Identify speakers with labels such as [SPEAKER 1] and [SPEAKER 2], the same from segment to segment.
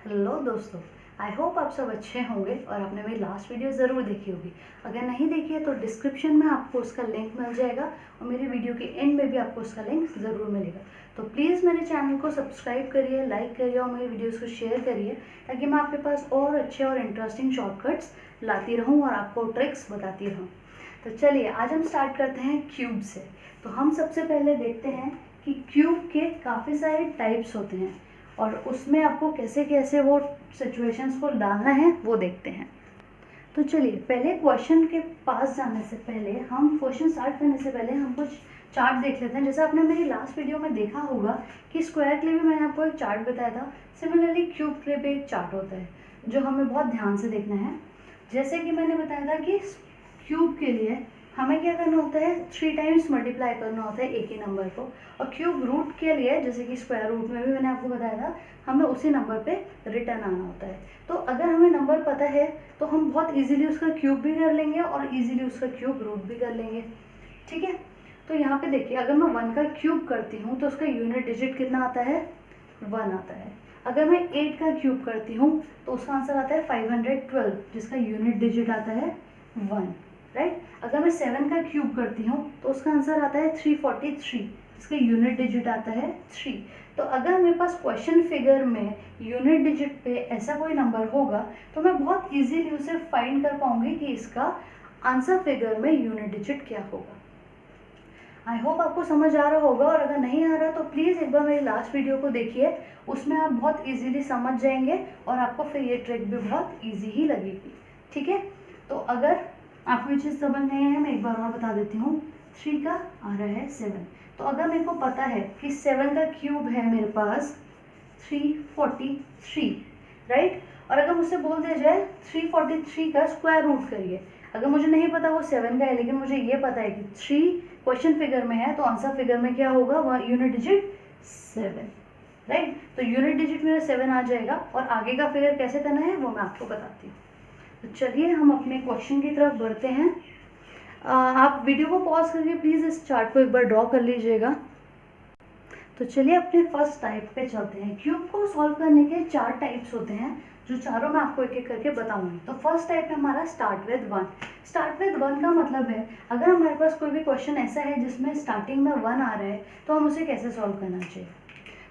[SPEAKER 1] Hello दोस्तों, I hope आप सब अच्छे होंगे और आपने मेरी लास्ट वीडियो ज़रूर देखी होगी। अगर नहीं देखी है तो डिस्क्रिप्शन में आपको उसका लिंक मिल जाएगा और मेरी वीडियो के एंड में भी आपको उसका लिंक ज़रूर मिलेगा। तो प्लीज़ मेरे चैनल को सब्सक्राइब करिए, लाइक करिए और मेरी वीडियोज़ को शेयर करिए ताकि मैं आपके पास और अच्छे और इंटरेस्टिंग शॉर्टकट्स लाती रहूँ और आपको ट्रिक्स बताती रहूँ। तो चलिए आज हम स्टार्ट करते हैं क्यूब से। तो हम सबसे पहले देखते हैं कि क्यूब के काफ़ी सारे टाइप्स होते हैं और उसमें आपको कैसे कैसे वो सिचुएशंस को डालना है वो देखते हैं। तो चलिए पहले क्वेश्चन के पास जाने से पहले हम क्वेश्चन स्टार्ट करने से पहले हम कुछ चार्ट देख लेते हैं। जैसे आपने मेरी लास्ट वीडियो में देखा होगा कि स्क्वायर के लिए भी मैंने आपको एक चार्ट बताया था, सिमिलरली क्यूब के लिए भी एक चार्ट होता है जो हमें बहुत ध्यान से देखना है। जैसे कि मैंने बताया था कि क्यूब के लिए हमें क्या करना होता है, 3 टाइम्स मल्टीप्लाई करना होता है एक ही नंबर को। और क्यूब रूट के लिए जैसे कि स्क्वायर रूट में भी मैंने आपको बताया था, हमें उसी नंबर पे रिटर्न आना होता है। तो अगर हमें नंबर पता है तो हम बहुत इजीली उसका क्यूब भी कर लेंगे और इजीली उसका क्यूब रूट भी कर लेंगे। ठीक है, तो यहाँ पे देखिए अगर मैं 1 का क्यूब करती हूँ तो उसका यूनिट डिजिट कितना आता है, 1 आता है। अगर मैं 8 का क्यूब करती हूँ तो उसका आंसर आता है 512 जिसका यूनिट डिजिट आता है 1, राइट। अगर मैं 7 का क्यूब करती हूँ तो उसका आंसर आता है 343 जिसका यूनिट डिजिट आता है 3। तो अगर मेरे पास क्वेश्चन फिगर में यूनिट डिजिट पे ऐसा कोई नंबर होगा तो मैं बहुत इजीली उसे फाइंड कर पाऊंगी कि इसका आंसर फिगर में यूनिट डिजिट क्या होगा। आई होप आपको समझ आ रहा होगा और अगर नहीं आ रहा तो प्लीज़ एक बार मेरी लास्ट वीडियो को देखिए, उसमें आप बहुत इजीली समझ जाएंगे और आपको फिर ये ट्रिक भी बहुत इजी ही लगेगी। ठीक है, तो अगर आपको ये चीज़ समझ नहीं है मैं एक बार और बता देती हूँ। 3 का आ रहा है 7, तो अगर मेरे को पता है कि 7 का क्यूब है मेरे पास 343, राइट। और अगर मुझसे बोल दिया जाए 343 का स्क्वायर रूट करिए, अगर मुझे नहीं पता वो 7 का है लेकिन मुझे ये पता है कि 3 क्वेश्चन फिगर में है तो आंसर फिगर में क्या होगा, वह यूनिट डिजिट 7, राइट। तो यूनिट डिजिट मेरा 7 आ जाएगा और आगे का फिगर कैसे करना है वो मैं आपको बताती हूँ। तो चलिए हम अपने क्वेश्चन की तरफ बढ़ते हैं। आप वीडियो को पॉज करके प्लीज़ इस चार्ट को एक बार ड्रॉ कर लीजिएगा। तो चलिए अपने फर्स्ट टाइप पे चलते हैं। क्यूब को सॉल्व करने के 4 टाइप्स होते हैं जो चारों मैं आपको एक एक करके बताऊंगी। तो फर्स्ट टाइप है हमारा स्टार्ट विद 1। स्टार्ट विद 1 का मतलब है अगर हमारे पास कोई भी क्वेश्चन ऐसा है जिसमें स्टार्टिंग में 1 आ रहा है तो हम उसे कैसे सॉल्व करना चाहिए।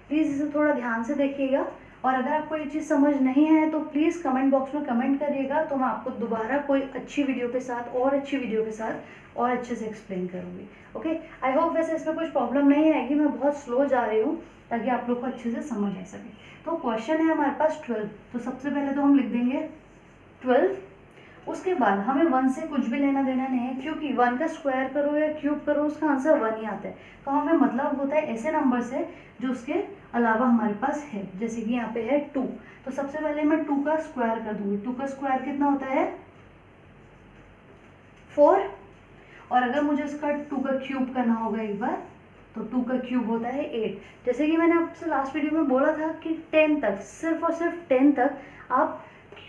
[SPEAKER 1] प्लीज़ इसे थोड़ा ध्यान से देखिएगा और अगर आपको ये चीज़ समझ नहीं है तो प्लीज़ कमेंट बॉक्स में कमेंट करिएगा, तो मैं आपको दोबारा कोई अच्छी वीडियो के साथ और अच्छी वीडियो के साथ और अच्छे से एक्सप्लेन करूँगी। ओके, आई होप वैसे इसमें कुछ प्रॉब्लम नहीं आएगी, मैं बहुत स्लो जा रही हूँ ताकि आप लोग को अच्छे से समझ आ सके। तो क्वेश्चन है हमारे पास 12, तो सबसे पहले तो हम लिख देंगे 12। उसके बाद हमें 1 से कुछ भी लेना देना नहीं है क्योंकि 1 का स्क्वायर करो या क्यूब करो उसका आंसर 1 ही आता है। तो हमें मतलब होता है ऐसे नंबर से जो उसके अलावा हमारे पास है, जैसे कि यहाँ पे है 2। तो सबसे पहले मैं 2 का स्क्वायर कर दूंगी। 2 का स्क्वायर कितना होता है, 4। और अगर मुझे इसका 2 का क्यूब करना होगा एक बार तो 2 का क्यूब होता है 8। जैसे कि मैंने आपसे लास्ट वीडियो में बोला था कि 10 तक, सिर्फ और सिर्फ 10 तक आप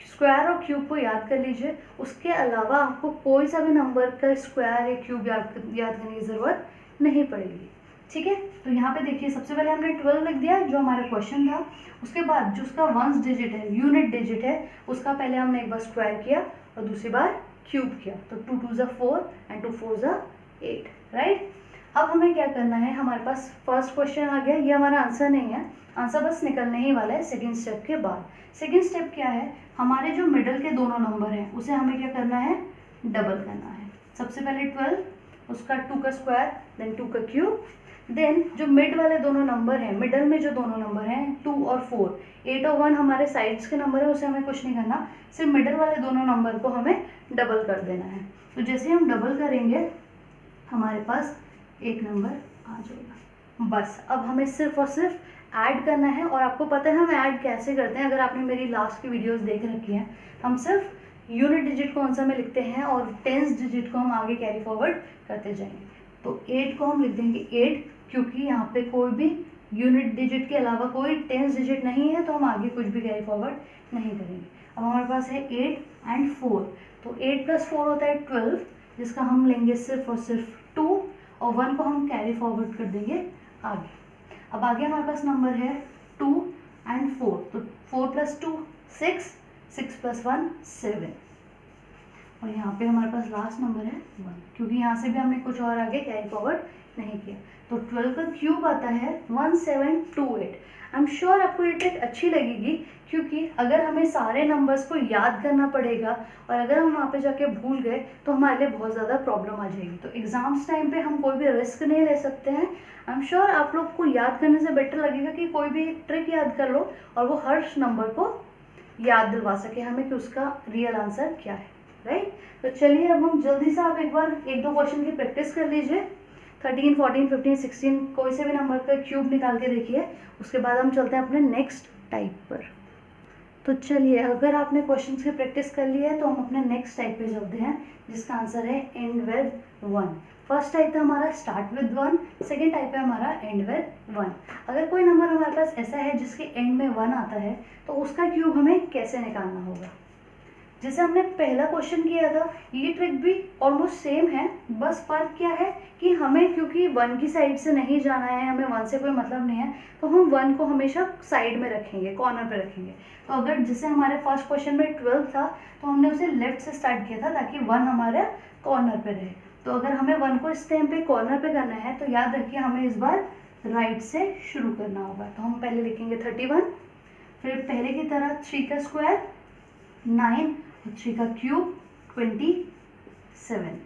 [SPEAKER 1] स्क्वायर और क्यूब को याद कर लीजिए, उसके अलावा आपको कोई सा भी नंबर का स्क्वायर या क्यूब याद करने की ज़रूरत नहीं पड़ेगी। ठीक है, तो यहाँ पे देखिए सबसे पहले हमने 12 लिख दिया जो हमारा क्वेश्चन था। उसके बाद जो उसका 1 डिजिट है, यूनिट डिजिट है, उसका पहले हमने एक बार स्क्वायर किया और दूसरी बार क्यूब किया। तो 2 2 ज़ा 4 एंड 2 4 ज़ा 8, राइट। अब हमें क्या करना है, हमारे पास फर्स्ट क्वेश्चन आ गया, ये हमारा आंसर नहीं है, आंसर बस निकलने ही वाला है सेकेंड स्टेप के बाद। सेकेंड स्टेप क्या है, हमारे जो मिडल के दोनों नंबर हैं उसे हमें क्या करना है, डबल करना है। सबसे पहले 12, उसका 2 का स्क्वायर, देन 2 का क्यूब, देन जो मिड वाले दोनों नंबर हैं, मिडल में जो दोनों नंबर हैं 2 और 4, 8 और 1 हमारे साइड्स के नंबर है, उसे हमें कुछ नहीं करना, सिर्फ मिडल वाले दोनों नंबर को हमें डबल कर देना है। तो जैसे हम डबल करेंगे हमारे पास एक नंबर आ जाएगा। बस अब हमें सिर्फ और सिर्फ ऐड करना है और आपको पता है हम ऐड कैसे करते हैं। अगर आपने मेरी लास्ट की वीडियोस देख रखी हैं, हम सिर्फ यूनिट डिजिट को आंसर में लिखते हैं और टेंस डिजिट को हम आगे कैरी फॉरवर्ड करते जाएंगे। तो 8 को हम लिख देंगे 8 क्योंकि यहाँ पे कोई भी यूनिट डिजिट के अलावा कोई टेंस डिजिट नहीं है तो हम आगे कुछ भी कैरी फॉरवर्ड नहीं करेंगे। अब हमारे पास है 8 एंड 4, तो 8 + 4 होता है 12 जिसका हम लेंगे सिर्फ और सिर्फ 2 और 1 को हम कैरी फॉरवर्ड कर देंगे आगे। अब आगे हमारे पास नंबर है 2 एंड 4, तो 4 + 2 6, 6 + 1 7, और यहाँ पे हमारे पास लास्ट नंबर है 1, क्योंकि यहाँ से भी हमने कुछ और आगे कैरी फॉरवर्ड नहीं किया। तो 12 का क्यूब आता है 1728। आई एम श्योर आपको ये ट्रिक अच्छी लगेगी, क्योंकि अगर हमें सारे नंबर्स को याद करना पड़ेगा और अगर हम वहाँ पे जाके भूल गए तो हमारे लिए बहुत ज़्यादा प्रॉब्लम आ जाएगी। तो एग्ज़ाम्स टाइम पे हम कोई भी रिस्क नहीं ले सकते हैं। आई एम श्योर आप लोग को याद करने से बेटर लगेगा कि कोई भी ट्रिक याद कर लो और वो हर नंबर को याद दिलवा सके हमें कि उसका रियल आंसर क्या है, राइट। तो चलिए अब हम जल्दी से आप एक बार 1-2 क्वेश्चन की प्रैक्टिस कर लीजिए। 13, 14, 15, 16 कोई से भी नंबर का क्यूब निकाल के देखिए, उसके बाद हम चलते हैं अपने नेक्स्ट टाइप पर। तो चलिए, अगर आपने क्वेश्चंस की प्रैक्टिस कर ली है तो हम अपने नेक्स्ट टाइप पे चलते हैं, जिसका आंसर है एंड विद 1। फर्स्ट टाइप है हमारा स्टार्ट विद 1, सेकेंड टाइप है हमारा एंड विद 1। अगर कोई नंबर हमारे पास ऐसा है जिसके एंड में 1 आता है तो उसका क्यूब हमें कैसे निकालना होगा। जैसे हमने पहला क्वेश्चन किया था, ये ट्रिक भी ऑलमोस्ट सेम है, बस फर्क क्या है कि हमें क्योंकि 1 की साइड से नहीं जाना है, हमें 1 से कोई मतलब नहीं है, तो हम 1 को हमेशा साइड में रखेंगे, कॉर्नर पे रखेंगे। तो अगर जैसे हमारे फर्स्ट क्वेश्चन में 12 था तो हमने उसे लेफ्ट से स्टार्ट किया था ताकि 1 हमारे कॉर्नर पे रहे। तो अगर हमें 1 को इस टाइम पे कॉर्नर पे करना है तो याद रखिए हमें इस बार राइट से शुरू करना होगा। तो हम पहले लिखेंगे 31, फिर पहले की तरह 3 का स्क्वायर 9, 3 का क्यूब 27,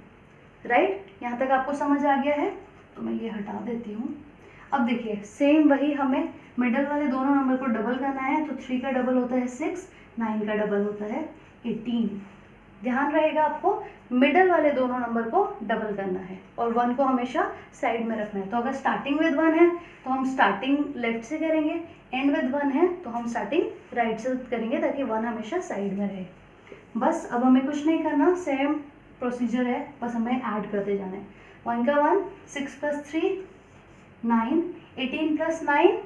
[SPEAKER 1] राइट। यहाँ तक आपको समझ आ गया है, तो मैं ये हटा देती हूँ। अब देखिए सेम वही हमें मिडल वाले दोनों नंबर को डबल करना है। तो 3 का डबल होता है 6, 9 का डबल होता है 18। ध्यान रहेगा आपको मिडल वाले दोनों नंबर को डबल करना है और 1 को हमेशा साइड में रखना है। तो अगर स्टार्टिंग विद 1 है तो हम स्टार्टिंग लेफ्ट से करेंगे, एंड विद 1 है तो हम स्टार्टिंग राइट से करेंगे ताकि 1 हमेशा साइड में रहे। बस अब हमें कुछ नहीं करना, सेम प्रोसीजर है, बस हमें ऐड करते जाना है। 1 का 1, 6 + 3 9, 18 + 9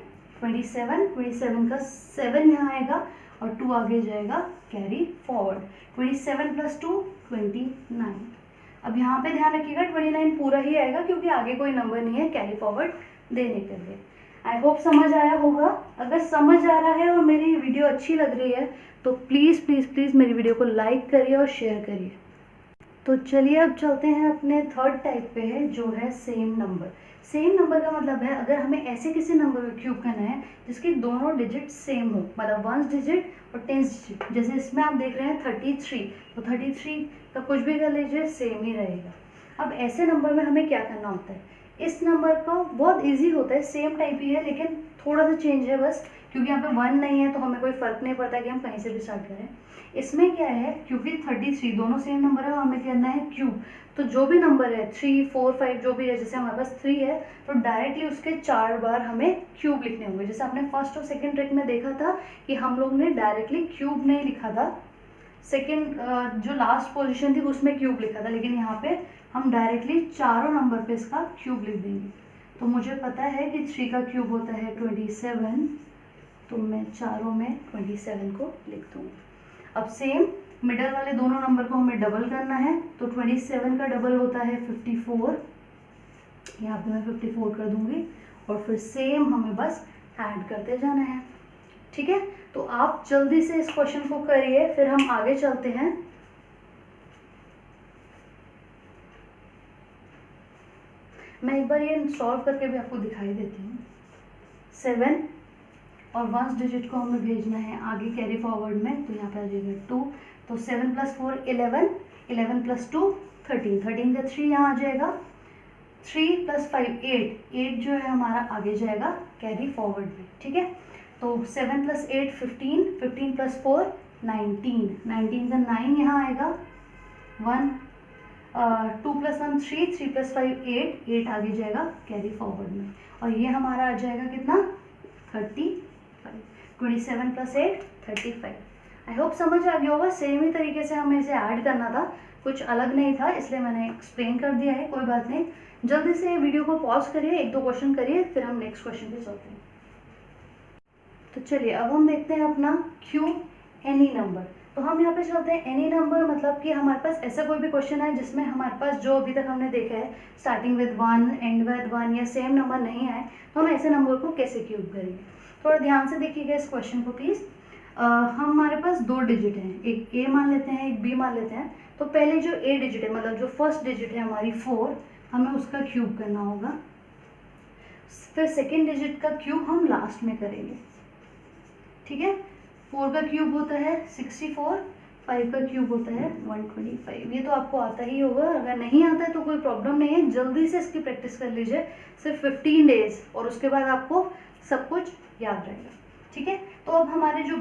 [SPEAKER 1] 27, 27 का 7 यहाँ आएगा और 2 आगे जाएगा कैरी फॉरवर्ड। 27 + 2 29। अब यहाँ पे ध्यान रखिएगा 29 पूरा ही आएगा क्योंकि आगे कोई नंबर नहीं है कैरी फॉरवर्ड देने के लिए। आई होप समझ आया होगा। अगर समझ आ रहा है और मेरी वीडियो अच्छी लग रही है तो प्लीज़ प्लीज़ प्लीज़ मेरी वीडियो को लाइक करिए और शेयर करिए। तो चलिए अब चलते हैं अपने थर्ड टाइप पे है, जो है सेम नंबर। सेम नंबर का मतलब है अगर हमें ऐसे किसी नंबर को क्यूब करना है जिसके दोनों डिजिट सेम हो, मतलब 1 डिजिट और 10 डिजिट। जैसे इसमें आप देख रहे हैं 33, तो 33 का कुछ भी कर लीजिए सेम ही रहेगा। अब ऐसे नंबर में हमें क्या करना होता है, इस नंबर को बहुत इजी होता है, सेम टाइप ही है लेकिन थोड़ा सा चेंज है बस, क्योंकि यहाँ पे 1 नहीं है तो हमें कोई फ़र्क नहीं पड़ता कि हम कहीं से भी स्टार्ट करें। इसमें क्या है, क्योंकि 33 दोनों सेम नंबर है और हमें करना है क्यूब, तो जो भी नंबर है 3, 4, 5 जो भी है, जैसे हमारे पास 3 है तो डायरेक्टली उसके 4 बार हमें क्यूब लिखने होंगे। जैसे आपने फर्स्ट और सेकंड ट्रिक में देखा था कि हम लोग ने डायरेक्टली क्यूब नहीं लिखा था, सेकंड जो लास्ट पोजीशन थी उसमें क्यूब लिखा था, लेकिन यहाँ पे हम डायरेक्टली चारों नंबर पे इसका क्यूब लिख देंगे। तो मुझे पता है कि 3 का क्यूब होता है 27, तो मैं चारों में 27 को लिख दूँगी। अब सेम मिडल वाले दोनों नंबर को हमें डबल करना है, तो 27 का डबल होता है 54, यहाँ पे मैं 54 कर दूंगी और फिर सेम हमें बस ऐड करते जाना है। ठीक है, तो आप जल्दी से इस क्वेश्चन को करिए, फिर हम आगे चलते हैं। मैं एक बार ये सॉल्व करके भी आपको दिखाई देती हूँ। 7 और 1 डिजिट को हमें भेजना है आगे कैरी फॉरवर्ड में, तो यहाँ पे आ जाएगा 2, तो 7 + 4 11, 11 + 2 13, 13 का 3 यहाँ आ जाएगा, 3 + 5 8, 8 जो है हमारा आगे जाएगा कैरी फॉरवर्ड में। ठीक है, तो 7 + 8 15, 15 + 4 19, 19 का 9 यहाँ आएगा, 1 2 + 1 3, 3 + 5 8, 8 आगे जाएगा कैरी फॉरवर्ड में, और ये हमारा आ जाएगा कितना 35, 27 + 8 35। आई होप समझ आ गया होगा। सेम ही तरीके से हमें इसे ऐड करना था, कुछ अलग नहीं था, इसलिए मैंने एक्सप्लेन कर दिया है, कोई बात नहीं। जल्दी से वीडियो को पॉज करिए, 1-2 क्वेश्चन करिए, फिर हम नेक्स्ट क्वेश्चन पे चलते हैं। तो चलिए अब हम देखते हैं अपना क्यूब एनी नंबर। तो हम यहाँ पे चलते हैं एनी नंबर, मतलब कि हमारे पास ऐसा कोई भी क्वेश्चन है जिसमें हमारे पास जो अभी तक हमने देखा है स्टार्टिंग विद 1, एंड विद 1 या सेम नंबर नहीं आए, तो हम ऐसे नंबर को कैसे क्यूब करेंगे। थोड़ा ध्यान से देखिएगा इस क्वेश्चन को प्लीज़। हमारे पास दो डिजिट हैं, एक ए मान लेते हैं, एक बी मान लेते हैं। तो पहले जो ए डिजिट है, मतलब जो फर्स्ट डिजिट है हमारी 4, हमें उसका क्यूब करना होगा। फिर सेकेंड डिजिट का क्यूब हम लास्ट में करेंगे, ठीक है। 4 का क्यूब होता है 64, 5 का क्यूब होता है 125। ये तो आपको आता ही होगा, अगर नहीं आता है तो कोई प्रॉब्लम नहीं है, जल्दी से इसकी प्रैक्टिस कर लीजिए, सिर्फ 15 डेज, और उसके बाद आपको सब कुछ याद रहेगा, ठीक है। तो अब हमारे जो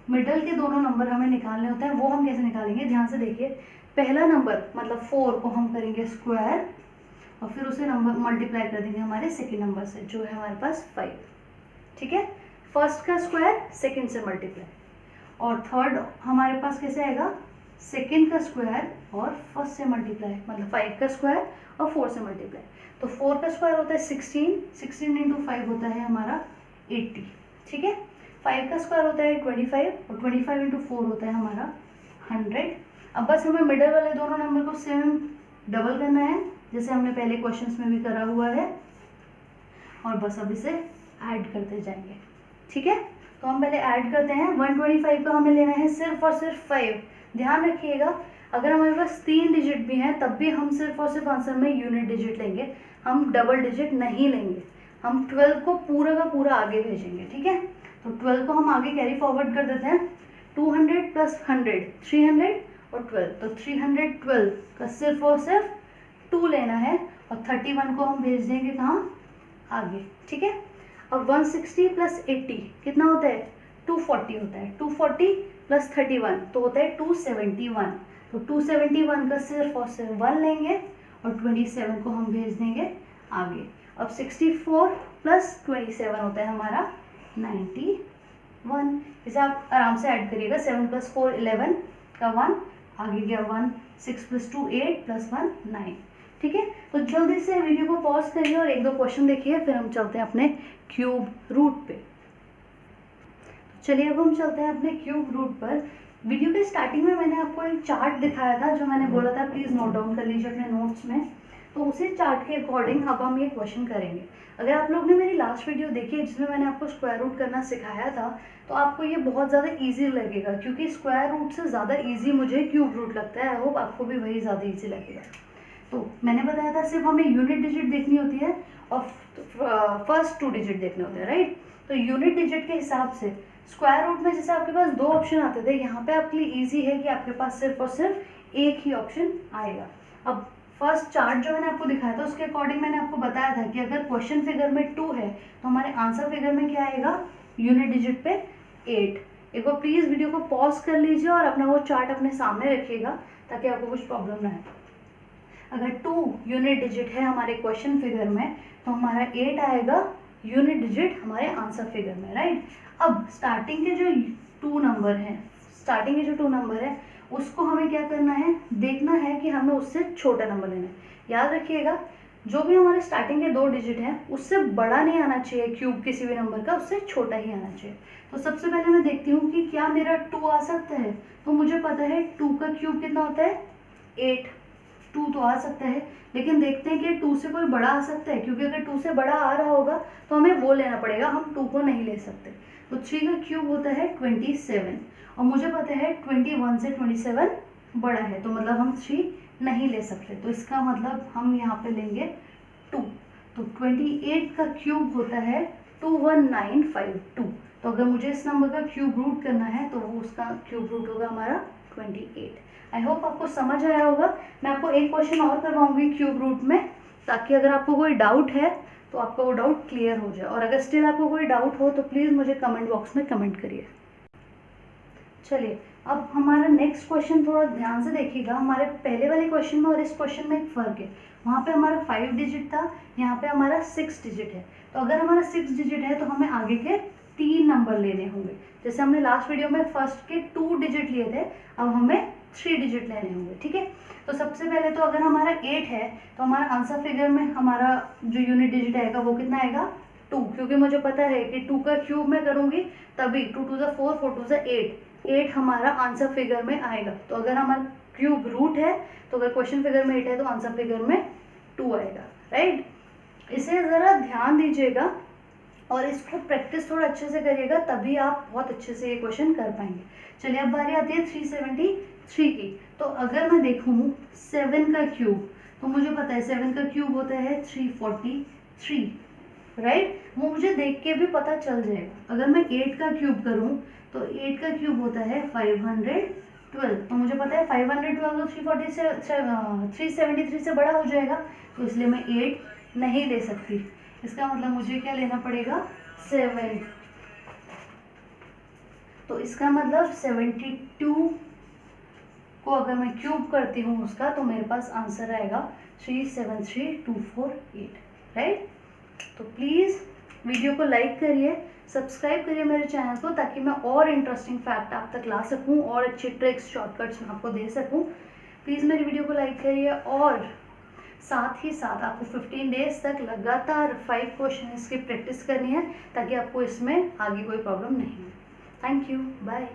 [SPEAKER 1] मिडल के दोनों नंबर हमें निकालने होते हैं वो हम कैसे निकालेंगे, ध्यान से देखिए। पहला नंबर मतलब 4 को हम करेंगे स्क्वायर, और फिर उसे नंबर मल्टीप्लाई कर देंगे हमारे सेकेंड नंबर से जो है हमारे पास 5, ठीक है। फर्स्ट का स्क्वायर सेकेंड से मल्टीप्लाई, और थर्ड हमारे पास कैसे आएगा, सेकेंड का स्क्वायर और फर्स्ट से मल्टीप्लाई, मतलब 5 का स्क्वायर और 4 से मल्टीप्लाई। तो 4 का स्क्वायर होता है 16, 16 इंटू 5 होता है हमारा 80, ठीक है। 5 का स्क्वायर होता है 25, और 25 इंटू 4 होता है हमारा 100। अब बस हमें मिडल वाले दोनों नंबर को सेम डबल करना है, जैसे हमने पहले क्वेश्चंस में भी करा हुआ है, और बस अब इसे ऐड करते जाएंगे, ठीक है। तो हम पहले ऐड करते हैं। 125 का हमें लेना है सिर्फ और सिर्फ 5। ध्यान रखिएगा, अगर हमारे पास 3 डिजिट भी हैं तब भी हम सिर्फ और सिर्फ आंसर में यूनिट डिजिट लेंगे, हम डबल डिजिट नहीं लेंगे। हम 12 को पूरा का पूरा आगे भेजेंगे, ठीक है। तो 12 को हम आगे कैरी फॉरवर्ड कर देते हैं। 200 प्लस 100 300 और 12, तो 312 का सिर्फ और सिर्फ 2 लेना है, और 31 को हम भेज देंगे कहाँ, आगे, ठीक है। अब 160 प्लस 80 कितना होता है, 240 होता है। 240 प्लस 31 तो होता है 271, तो 271 का सिर्फ और सिर्फ 1 लेंगे, और 27 को हम भेज देंगे आगे। अब 64 प्लस 27 होता है हमारा 91। इसे आप आराम से ऐड करिएगा। 7 प्लस 4 11 का 1, आगे गया 1, 6 प्लस 2 8 प्लस 1 9, ठीक है। तो जल्दी से वीडियो को पॉज करिए और एक दो क्वेश्चन देखिए, फिर हम चलते हैं अपने क्यूब रूट पे। चलिए अब हम चलते हैं अपने क्यूब रूट पर। वीडियो के स्टार्टिंग में मैंने आपको एक चार्ट दिखाया था, जो मैंने बोला था प्लीज़ नोट डाउन कर लीजिए अपने नोट्स में। तो उसी चार्ट के अकॉर्डिंग अब हम ये क्वेश्चन करेंगे। अगर आप लोग ने मेरी लास्ट वीडियो देखी है जिसमें मैंने आपको स्क्वायर रूट करना सिखाया था, तो आपको ये बहुत ज़्यादा ईजी लगेगा, क्योंकि स्क्वायर रूट से ज़्यादा ईजी मुझे क्यूब रूट लगता है। आई होप आपको भी वही ज़्यादा ईजी लगेगा। तो मैंने बताया था सिर्फ हमें यूनिट डिजिट देखनी होती है और फर्स्ट 2 डिजिट देखने होते हैं, राइट। तो यूनिट डिजिट के हिसाब से स्क्वायर रूट में जैसे आपके पास 2 ऑप्शन आते थे, यहाँ पे आपके लिए इजी है कि आपके पास सिर्फ और सिर्फ एक ही ऑप्शन आएगा। अब फर्स्ट चार्ट जो मैंने आपको दिखाया था उसके अकॉर्डिंग मैंने आपको बताया था कि अगर क्वेश्चन फिगर में 2 है तो हमारे आंसर फिगर में क्या आएगा, यूनिट डिजिट पे 8। एक बार प्लीज़ वीडियो को पॉज कर लीजिए और अपना वो चार्ट अपने सामने रखिएगा ताकि आपको कुछ प्रॉब्लम ना आए। अगर 2 यूनिट डिजिट है हमारे क्वेश्चन फिगर में तो हमारा 8 आएगा यूनिट डिजिट हमारे आंसर फिगर में, राइट। अब स्टार्टिंग के जो 2 नंबर है उसको हमें क्या करना है, देखना है कि हमें उससे छोटा नंबर लेना है। याद रखिएगा, जो भी हमारे स्टार्टिंग के 2 डिजिट हैं उससे बड़ा नहीं आना चाहिए क्यूब किसी भी नंबर का, उससे छोटा ही आना चाहिए। तो सबसे पहले मैं देखती हूँ कि क्या मेरा 2 आ सकता है। तो मुझे पता है 2 का क्यूब कितना होता है 8, 2 तो आ सकता है, लेकिन देखते हैं कि 2 से कोई बड़ा आ सकता है, क्योंकि अगर 2 से बड़ा आ रहा होगा तो हमें वो लेना पड़ेगा, हम 2 को नहीं ले सकते। तो 3 का क्यूब होता है 27, और मुझे पता है 21 से 27 बड़ा है, तो मतलब हम 3 नहीं ले सकते। तो इसका मतलब हम यहाँ पे लेंगे 2। तो 28 का क्यूब होता है 21952। तो अगर मुझे इस नंबर का क्यूब रूट करना है तो वो उसका क्यूब रूट होगा हमारा 28। आई होप आपको समझ आया होगा। मैं आपको एक क्वेश्चन और करवाऊंगी क्यूब रूट में, ताकि अगर आपको कोई डाउट है तो आपका वो डाउट क्लियर हो जाए, और अगर स्टिल आपको कोई डाउट हो तो प्लीज़ मुझे कमेंट बॉक्स में कमेंट करिए। चलिए अब हमारा नेक्स्ट क्वेश्चन थोड़ा ध्यान से देखिएगा। हमारे पहले वाले क्वेश्चन में और इस क्वेश्चन में एक फ़र्क है। वहाँ पे हमारा 5 डिजिट था, यहाँ पे हमारा 6 डिजिट है। तो अगर हमारा 6 डिजिट है तो हमें आगे के 3 नंबर लेने होंगे। जैसे हमने लास्ट वीडियो में फर्स्ट के 2 डिजिट लिए थे, अब हमें 3 डिजिट लेने होंगे, ठीक है। तो सबसे पहले तो अगर हमारा 8 है तो हमारा आंसर फिगर में हमारा जो यूनिट डिजिट आएगा वो कितना आएगा 2, क्योंकि मुझे पता है कि 2 का क्यूब मैं करूँगी तभी 2 2 ज़ा 4 4 2 ज़ा 8 हमारा आंसर फिगर में आएगा। तो अगर हमारा क्यूब रूट है तो अगर क्वेश्चन फिगर में 8 है तो आंसर फिगर में 2 आएगा, राइट। इसे ज़रा ध्यान दीजिएगा और इसको प्रैक्टिस थोड़ा अच्छे से करिएगा, तभी आप बहुत अच्छे से ये क्वेश्चन कर पाएंगे। चलिए अब बारी आती है 373 की। तो अगर मैं देखूँ 7 का क्यूब, तो मुझे पता है 7 का क्यूब होता है 343, राइट। वो मुझे देख के भी पता चल जाएगा। अगर मैं 8 का क्यूब करूँ तो 8 का क्यूब होता है 512, तो मुझे पता है 512 तो 373 से बड़ा हो जाएगा, तो इसलिए मैं 8 नहीं ले सकती। इसका मतलब मुझे क्या लेना पड़ेगा 7। तो इसका मतलब 72 को अगर मैं क्यूब करती हूँ उसका, तो मेरे पास आंसर आएगा 373248, राइट। तो प्लीज़ वीडियो को लाइक करिए, सब्सक्राइब करिए मेरे चैनल को, ताकि मैं और इंटरेस्टिंग फैक्ट आप तक ला सकूं और अच्छी ट्रिक्स शॉर्टकट्स मैं आपको दे सकूं। प्लीज़ मेरी वीडियो को लाइक करिए, और साथ ही साथ आपको 15 डेज तक लगातार 5 क्वेश्चन की प्रैक्टिस करनी है, ताकि आपको इसमें आगे कोई प्रॉब्लम नहीं हो। Thank you, bye.